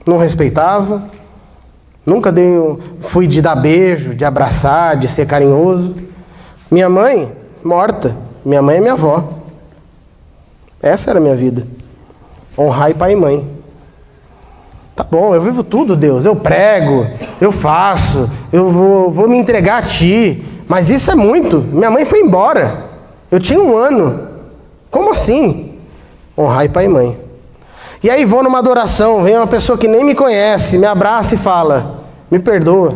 não respeitava. Nunca fui de dar beijo, de abraçar, de ser carinhoso. Minha mãe, morta. Minha mãe é minha avó. Essa era a minha vida. Honrar pai e mãe. Tá bom, eu vivo tudo, Deus. Eu prego, eu faço, eu vou me entregar a Ti. Mas isso é muito. Minha mãe foi embora. Eu tinha 1 ano. Como assim? Honrar pai e mãe. E aí vou numa adoração, vem uma pessoa que nem me conhece, me abraça e fala, me perdoa.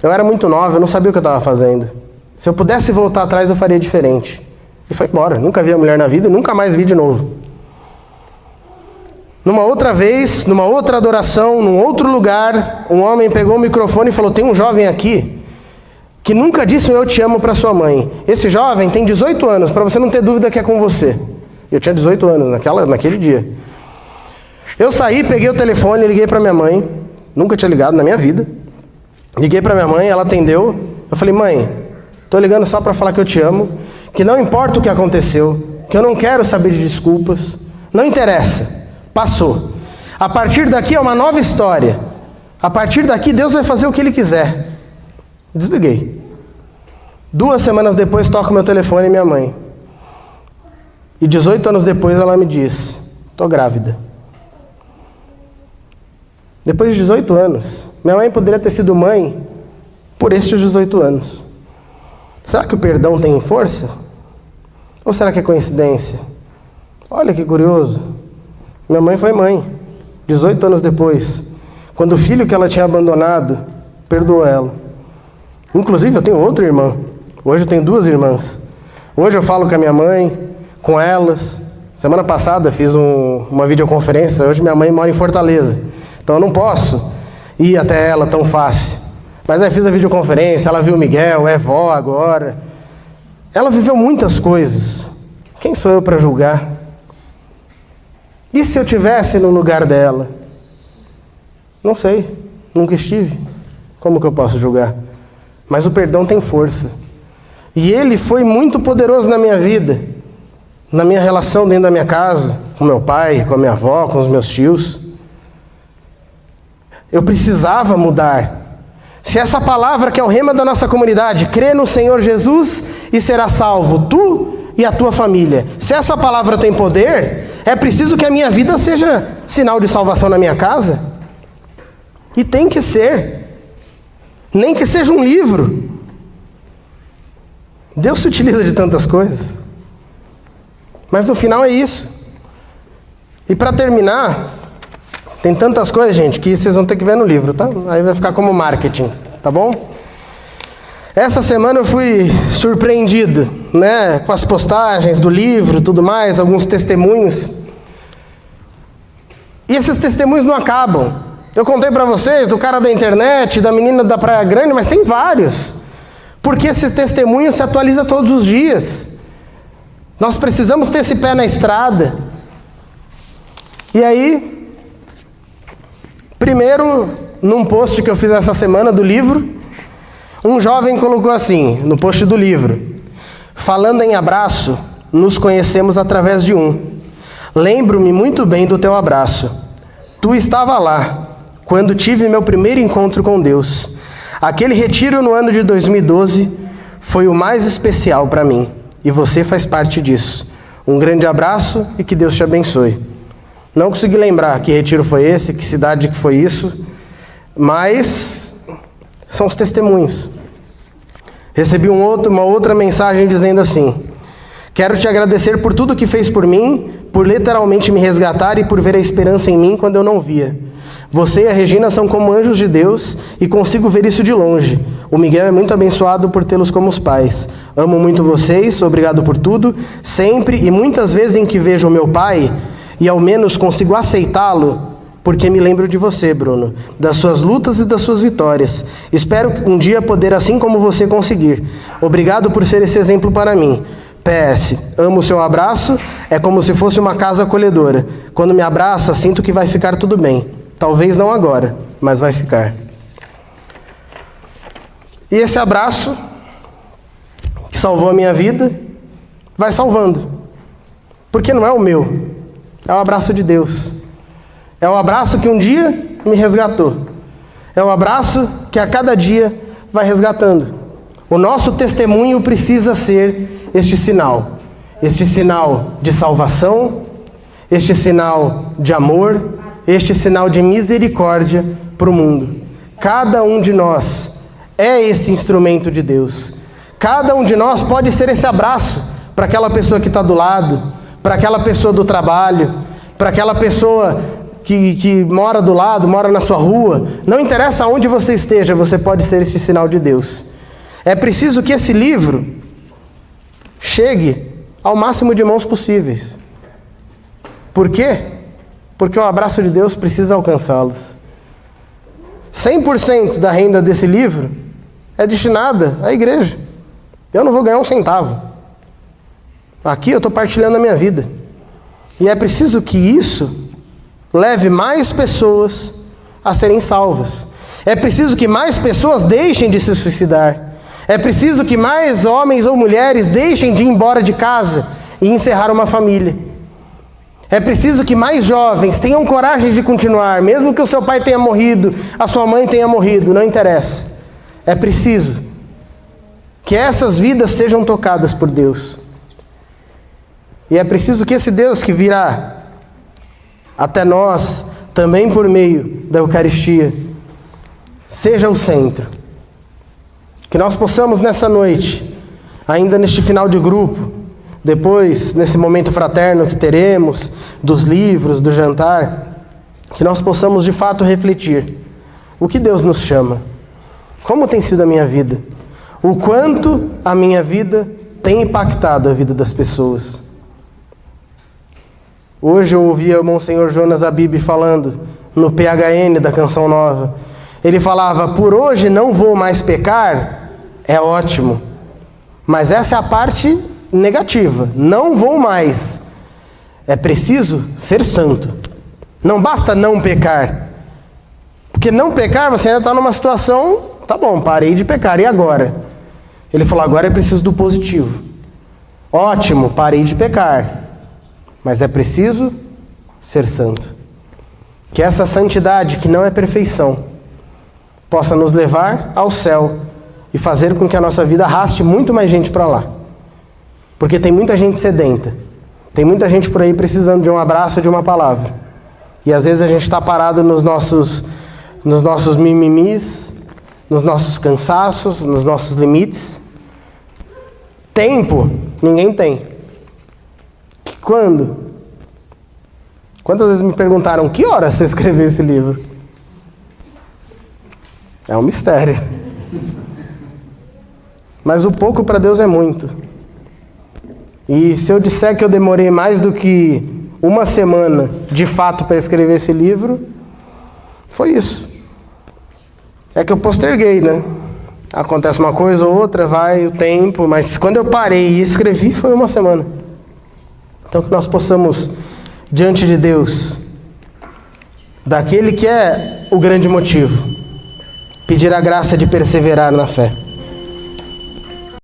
Eu era muito nova, eu não sabia o que eu estava fazendo. Se eu pudesse voltar atrás, eu faria diferente. E foi embora. Nunca vi a mulher na vida e nunca mais vi de novo. Numa outra vez, numa outra adoração, num outro lugar, um homem pegou o microfone e falou, tem um jovem aqui que nunca disse um eu te amo para sua mãe. Esse jovem tem 18 anos, para você não ter dúvida que é com você. Eu tinha 18 anos naquele dia. Eu saí, peguei o telefone, liguei para minha mãe. Nunca tinha ligado na minha vida. Liguei para minha mãe, ela atendeu. Eu falei, mãe, tô ligando só para falar que eu te amo, que não importa o que aconteceu, que eu não quero saber de desculpas. Não interessa, passou. A partir daqui é uma nova história. A partir daqui Deus vai fazer o que Ele quiser. Desliguei. 2 semanas depois toco meu telefone e minha mãe. E 18 anos depois ela me diz, tô grávida. Depois de 18 anos, minha mãe poderia ter sido mãe por estes 18 anos. Será que o perdão tem força? Ou será que é coincidência? Olha que curioso. Minha mãe foi mãe, 18 anos depois, quando o filho que ela tinha abandonado perdoou ela. Inclusive eu tenho outra irmã. Hoje eu tenho 2 irmãs. Hoje eu falo com a minha mãe, com elas. Semana passada fiz uma videoconferência. Hoje minha mãe mora em Fortaleza. Então eu não posso ir até ela tão fácil. Mas aí fiz a videoconferência, ela viu o Miguel, é vó agora. Ela viveu muitas coisas. Quem sou eu para julgar? E se eu estivesse no lugar dela? Não sei, nunca estive. Como que eu posso julgar? Mas o perdão tem força. E ele foi muito poderoso na minha vida. Na minha relação dentro da minha casa, com meu pai, com a minha avó, com os meus tios. Eu precisava mudar. Se essa palavra que é o rema da nossa comunidade, crê no Senhor Jesus e será salvo, tu e a tua família. Se essa palavra tem poder, é preciso que a minha vida seja sinal de salvação na minha casa. E tem que ser. Nem que seja um livro. Deus se utiliza de tantas coisas. Mas no final é isso. E para terminar, tem tantas coisas, gente, que vocês vão ter que ver no livro, tá? Aí vai ficar como marketing, tá bom? Essa semana eu fui surpreendido, né? Com as postagens do livro, tudo mais, alguns testemunhos. E esses testemunhos não acabam. Eu contei para vocês do cara da internet, da menina da Praia Grande, mas tem vários. Porque esse testemunho se atualiza todos os dias. Nós precisamos ter esse pé na estrada. E aí, primeiro, num post que eu fiz essa semana do livro, um jovem colocou assim, no post do livro: falando em abraço, nos conhecemos através de um. Lembro-me muito bem do teu abraço. Tu estava lá, quando tive meu primeiro encontro com Deus. Aquele retiro no ano de 2012 foi o mais especial para mim. E você faz parte disso. Um grande abraço e que Deus te abençoe. Não consegui lembrar que retiro foi esse, que cidade que foi isso, mas são os testemunhos. Recebi uma outra mensagem dizendo assim: quero te agradecer por tudo que fez por mim, por literalmente me resgatar e por ver a esperança em mim quando eu não via. Você e a Regina são como anjos de Deus e consigo ver isso de longe. O Miguel é muito abençoado por tê-los como os pais. Amo muito vocês, obrigado por tudo. Sempre e muitas vezes em que vejo o meu pai e ao menos consigo aceitá-lo, porque me lembro de você, Bruno, das suas lutas e das suas vitórias. Espero um dia poder assim como você conseguir. Obrigado por ser esse exemplo para mim. PS, amo o seu abraço, é como se fosse uma casa acolhedora. Quando me abraça, sinto que vai ficar tudo bem. Talvez não agora, mas vai ficar. E esse abraço, que salvou a minha vida, vai salvando. Porque não é o meu, é o abraço de Deus. É o abraço que um dia me resgatou. É o abraço que a cada dia vai resgatando. O nosso testemunho precisa ser este sinal de salvação, este sinal de amor, este sinal de misericórdia para o mundo. Cada um de nós é esse instrumento de Deus. Cada um de nós pode ser esse abraço para aquela pessoa que está do lado, para aquela pessoa do trabalho, para aquela pessoa que mora do lado, mora na sua rua. Não interessa onde você esteja, você pode ser esse sinal de Deus. É preciso que esse livro chegue ao máximo de mãos possíveis. Por quê? Porque o abraço de Deus precisa alcançá-los. 100% da renda desse livro é destinada à igreja. Eu não vou ganhar um centavo. Aqui eu estou partilhando a minha vida. E é preciso que isso leve mais pessoas a serem salvas. É preciso que mais pessoas deixem de se suicidar. É preciso que mais homens ou mulheres deixem de ir embora de casa e encerrar uma família. É preciso que mais jovens tenham coragem de continuar, mesmo que o seu pai tenha morrido, a sua mãe tenha morrido, não interessa. É preciso que essas vidas sejam tocadas por Deus. E é preciso que esse Deus que virá até nós, também por meio da Eucaristia, seja o centro. Que nós possamos nessa noite, ainda neste final de grupo, depois, nesse momento fraterno que teremos, dos livros, do jantar, que nós possamos de fato refletir. O que Deus nos chama? Como tem sido a minha vida? O quanto a minha vida tem impactado a vida das pessoas? Hoje eu ouvi o Monsenhor Jonas Abib falando no PHN da Canção Nova. Ele falava: por hoje não vou mais pecar, é ótimo. Mas essa é a parte negativa. Não vou mais. É preciso ser santo. Não basta não pecar. Porque não pecar, você ainda está numa situação, tá bom, parei de pecar, e agora? Ele falou: agora é preciso do positivo. Ótimo, parei de pecar. Mas é preciso ser santo. Que essa santidade, que não é perfeição, possa nos levar ao céu e fazer com que a nossa vida arraste muito mais gente para lá. Porque tem muita gente sedenta. Tem muita gente por aí precisando de um abraço, de uma palavra. E às vezes a gente está parado nos nossos mimimis, nos nossos cansaços, nos nossos limites. Tempo, ninguém tem. Quando? Quantas vezes me perguntaram, que hora você escreveu esse livro? É um mistério. Mas o pouco para Deus é muito. E se eu disser que eu demorei mais do que uma semana, de fato, para escrever esse livro, foi isso. É que eu posterguei, né? Acontece uma coisa ou outra, vai o tempo, mas quando eu parei e escrevi, foi uma semana. Então que nós possamos, diante de Deus, daquele que é o grande motivo, pedir a graça de perseverar na fé.